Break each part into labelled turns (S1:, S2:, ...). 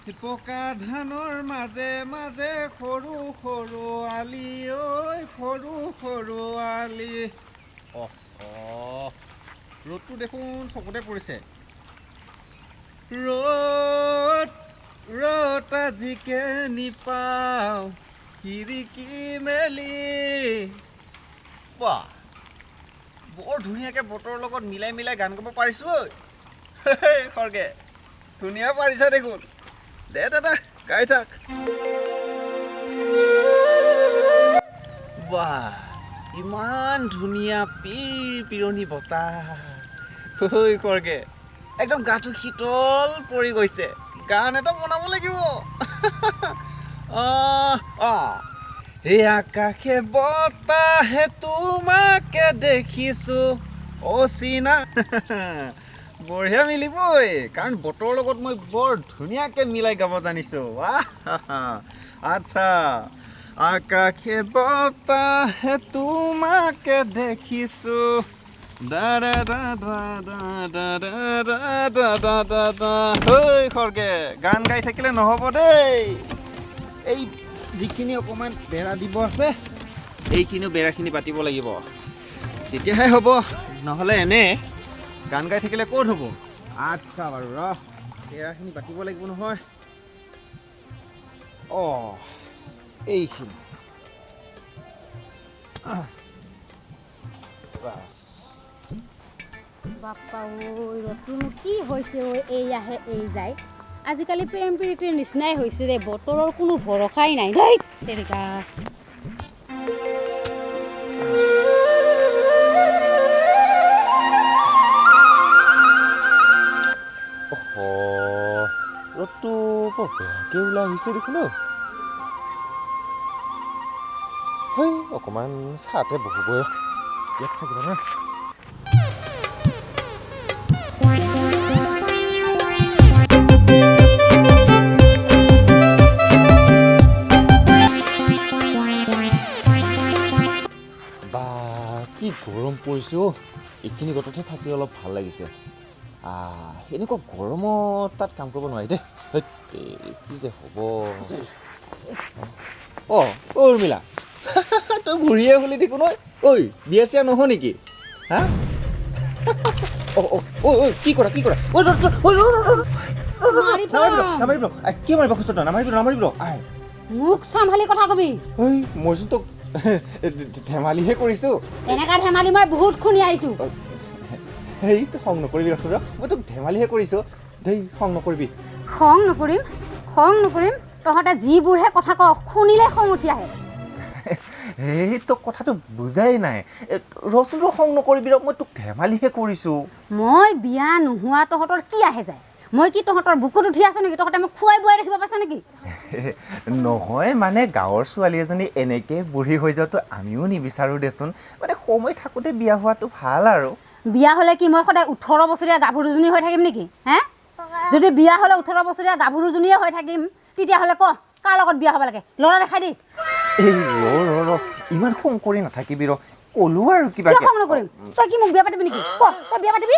S1: পকা ধানৰ মাজে মাজে সৰু সৰু আলি ঐ সৰু সৰু আলি ৰ'দটো দেখোন চকুতে পৰিছে ৰ'দ আজিকে নিপাওঁ খিৰিকী মেলি বাহ বৰ ধুনীয়াকৈ বতৰৰ লগত মিলাই মিলাই গান গাব পাৰিছোঁ ঐ খৰকে ধুনীয়া পাৰিছা দেখোন দে দাদা গাই থাক বাহ ইমান ধুনীয়া পিৰণি বতাহ ঐ খৰকে একদম গাটো শীতল পৰি গৈছে গান এটা বনাব লাগিব এই আকাশে বতাহে তোমাকে দেখিছো অচিনা বঢ়িয়া মিলিবই কাৰণ বতৰৰ লগত মই বৰ ধুনীয়াকৈ মিলাই গাব জানিছোঁ আচ্ছা আকাশে বতাহে তোমাকে দেখিছো খৰকে গান গাই থাকিলে নহ'ব দেই এই যিখিনি অকণমান বেৰা দিব আছে এইখিনিও বেৰাখিনি পাতিব লাগিব তেতিয়াহে হ'ব নহ'লে এনে গান গাই থাকিলে ক'ত হ'ব আচ্ছা বাৰু ৰ বেৰাখিনি পাতিব লাগিব নহয় এইখিনি বাছ
S2: বাপ্পা ঐ ৰ'দটোনো কি হৈছে ঐ এই আহে এই যায় আজিকালি প্ৰেম প্ৰীতিৰ নিচিনাই হৈছে দে বতৰৰ কোনো ভৰসাই নাই দেই তেৰিকা
S1: ৰ'দটো বৰ বেয়াকৈ ওলাই আহিছে দেখোন অকণমান চাহতে বহিব ইয়াত থাকিব না কি গৰম পৰিছে এইখিনি গততে থাকি অলপ ভাল লাগিছে এনেকুৱা গৰমত তাত কাম কৰিব নোৱাৰি দেই কি যে হ'ব উৰ্মিলা তই ঘূৰিয়ে হলি দেখোন ঐ বিয়া চিয়া নহ নেকি হা কি কৰা কি মাৰিব খোজ নামাৰিব
S2: মোক চম্ভালি কথা কবি
S1: মইচোন তোক ধেমালিহে কৰিছোঁ
S2: এনেকা ধেমালি মই বহুত শুনি আহিছোঁ
S1: হেই তই খং নকৰিবি ৰচোন মই তোক ধেমালিহে কৰিছোঁ দেই খং নকৰিবি
S2: খং নকৰিম তহঁতে যিবোৰহে কথা কওঁ শুনিলে খং উঠি আহে
S1: এই তোক কথাটো বুজাই নাই ৰচোন খং নকৰিবি মই তোক ধেমালিহে কৰিছোঁ
S2: মই বিয়া নোহোৱা তহঁতৰ কি আহে যায় মই কি তহঁতৰ বুকুত উঠি আছো নেকি তহঁতে মোক খুৱাই বুৱাই ৰাখিব পাইছ নেকি
S1: নহয় মানে গাঁৱৰ ছোৱালী এজনী এনেকৈ বুঢ়ী হৈ যোৱাটো আমিও নিবিচাৰোঁ দেচোন মানে সময় থাকোঁতে বিয়া হোৱাটো ভাল আৰু
S2: বিয়া হ'লে কি মই সদায় 18 বছৰীয়া গাভৰুজনী হৈ থাকিম নেকি হে যদি বিয়া হ'লে 18 বছৰীয়া গাভৰুজনীয়ে হৈ থাকিম তেতিয়াহ'লে ক কাৰ লগত বিয়া হ'ব লাগে ল'ৰা দেখাই দি
S1: ইমান খং কৰি নাথাকিবি ক'লো আৰু কিবা
S2: খং নকৰিম তই কি মোক বিয়া পাতিবি নেকি ক তই বিয়া পাতিবি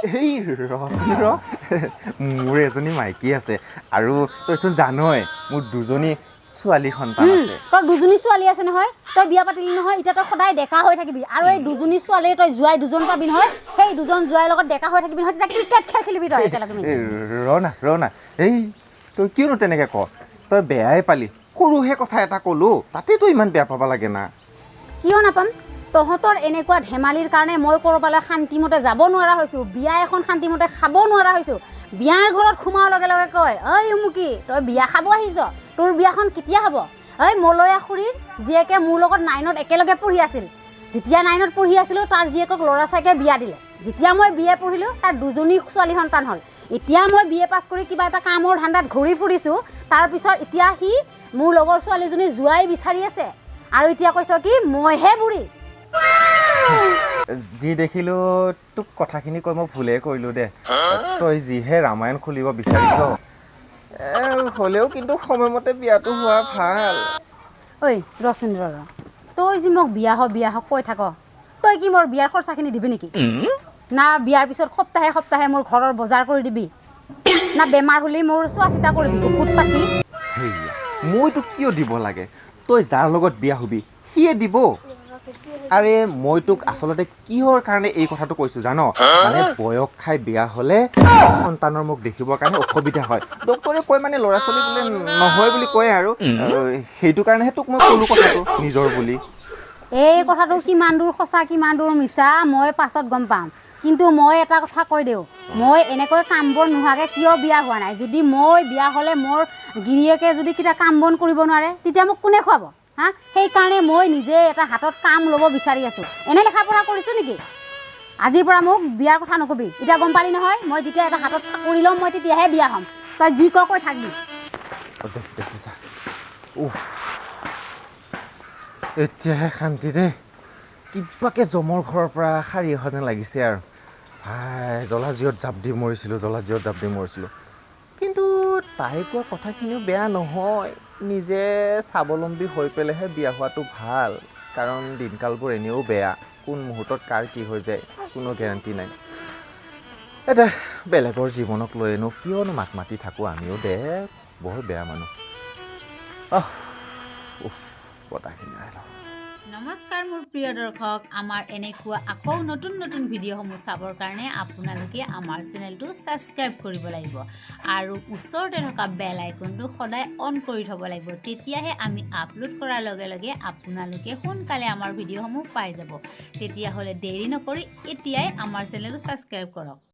S1: মোৰ এজনী মাইকী আছে আৰু তইচোন জানই মোৰ দুজনী ছোৱালী সন্তান আছে
S2: তোৰ দুজনী ছোৱালী আছে নহয় তই বিয়া পাতিলি নহয় এতিয়া তই সদায় ডেকা হৈ থাকিবি আৰু এই দুজনী ছোৱালীৰ তই জোৱাই দুজন পাবি নহয় সেই দুজন জোৱাইৰ লগত ডেকা হৈ থাকিবি নহয় তেতিয়া ক্ৰিকেট খেল খেলিবি তই একেলগে
S1: ৰ না এই তই কিয়নো তেনেকৈ ক তই বেয়াই পালি সৰুহে কথা এটা ক'লো তাতে তই ইমান বেয়া পাব লাগে না
S2: কিয় নাপাম তহঁতৰ এনেকুৱা ধেমালিৰ কাৰণে মই ক'ৰবালৈ শান্তিমতে যাব নোৱাৰা হৈছোঁ বিয়া এখন শান্তিমতে খাব নোৱাৰা হৈছোঁ বিয়াৰ ঘৰত সোমাৱাৰ লগে লগে কয় ঐ উমুকি তই বিয়া খাব আহিছ তোৰ বিয়াখন কেতিয়া হ'ব মলয়া খুৰীৰ জীয়েকে মোৰ লগত 9ত একেলগে পঢ়ি আছিল যেতিয়া 9ত পঢ়ি আছিলোঁ তাৰ জীয়েকক ল'ৰা চাইকে বিয়া দিলে যেতিয়া মই BA পঢ়িলোঁ তাৰ দুজনী ছোৱালী সন্তান হ'ল এতিয়া মই BA পাছ কৰি কিবা এটা কামৰ ধান্দাত ঘূৰি ফুৰিছোঁ তাৰপিছত এতিয়া সি মোৰ লগৰ ছোৱালীজনী জোৱাই বিচাৰি আছে আৰু এতিয়া কৈছ কি মইহে বুঢ়ী
S1: যি দেখিলো তোক কথাখিনি কৈ মই ভুলে কৰিলোঁ দে তই যিহে ৰামায়ণ খুলিব বিচাৰিছ হ'লেও কিন্তু সময়মতে বিয়াটো হোৱা ভাল
S2: ঐ ৰচোন তই যি মোক বিয়া হওক কৈ থাক তই কি মোৰ বিয়াৰ খৰচাখিনি দিবি নেকি না বিয়াৰ পিছত সপ্তাহে সপ্তাহে মোৰ ঘৰৰ বজাৰ কৰি দিবি না বেমাৰ হ'লে মোৰ চোৱা চিতা কৰিবি ঔষধ পাতি
S1: হেইয়া মইতো কিয় দিব লাগে তই যাৰ লগত বিয়া হবি সিয়ে দিব আৰে মই তোক আচলতে কিহৰ কাৰণে এই কথাটো কৈছো জানো মানে বয়স খাই বিয়া হলে সন্তানৰ মুখ দেখিবৰ কাৰণে অসুবিধা হয় ডক্টৰে কয় মানে ল'ৰা ছোৱালী বোলে নহয় বুলি কয় আৰু সেইটো কাৰণেহে তোক মই ক'লো কথাটো নিজৰ বুলি
S2: এই কথাটো কিমান দূৰ সঁচা কিমান দূৰ মিছা মই পাছত গম পাম কিন্তু মই এটা কথা কৈ দিওঁ মই এনেকৈ কাম বন নোহোৱাকৈ কিয় বিয়া হোৱা নাই যদি মই বিয়া হ'লে মোৰ গিৰিয়েকে যদি কিটা কাম বন কৰিব নোৱাৰে তেতিয়া মোক কোনে খুৱাব হা সেইকাৰণে মই নিজে এটা হাতত কাম ল'ব বিচাৰি আছোঁ এনে লেখা পঢ়া কৰিছোঁ নেকি আজিৰ পৰা মোক বিয়াৰ কথা নকবি এতিয়া গম পালি নহয় মই যেতিয়া এটা হাতত চাকৰি ল'ম মই তেতিয়াহে বিয়া হ'ম তই যি কৈ থাকবি
S1: এতিয়াহে শান্তি দেই কিবাকে জমৰ ঘৰৰ পৰা সাৰি অহা যেন লাগিছে আৰু ভাই জলাজীয়ত জাপ দি মৰিছিলোঁ কিন্তু তাই কোৱা কথাখিনিও বেয়া নহয় নিজে স্বাৱলম্বী হৈ পেলাইহে বিয়া হোৱাটো ভাল কাৰণ দিনকালবোৰ এনেও বেয়া কোন মুহূৰ্তত কাৰ কি হৈ যায় কোনো গেৰাণ্টি নাই এটা বেলেগৰ জীৱনক লৈনো কিয়নো মাত মাতি থাকোঁ আমিও দে বৰ বেয়া মানুহ বতাহখিনি আহিল
S2: নমস্কাৰ মোৰ প্ৰিয় দৰ্শক আমাৰ এনেকুৱা আকৌ নতুন নতুন ভিডিঅ'সমূহ চাবৰ কাৰণে আপোনালোকে আমাৰ চেনেলটো ছাবস্ক্ৰাইব কৰিব লাগিব আৰু ওচৰতে থকা বেল আইকনটো সদায় অন কৰি থ'ব লাগিব তেতিয়াহে আমি আপলোড কৰাৰ লগে লগে আপোনালোকে সোনকালে আমাৰ ভিডিঅ'সমূহ পাই যাব তেতিয়াহ'লে দেৰি নকৰি এতিয়াই আমাৰ চেনেলটো ছাবস্ক্ৰাইব কৰক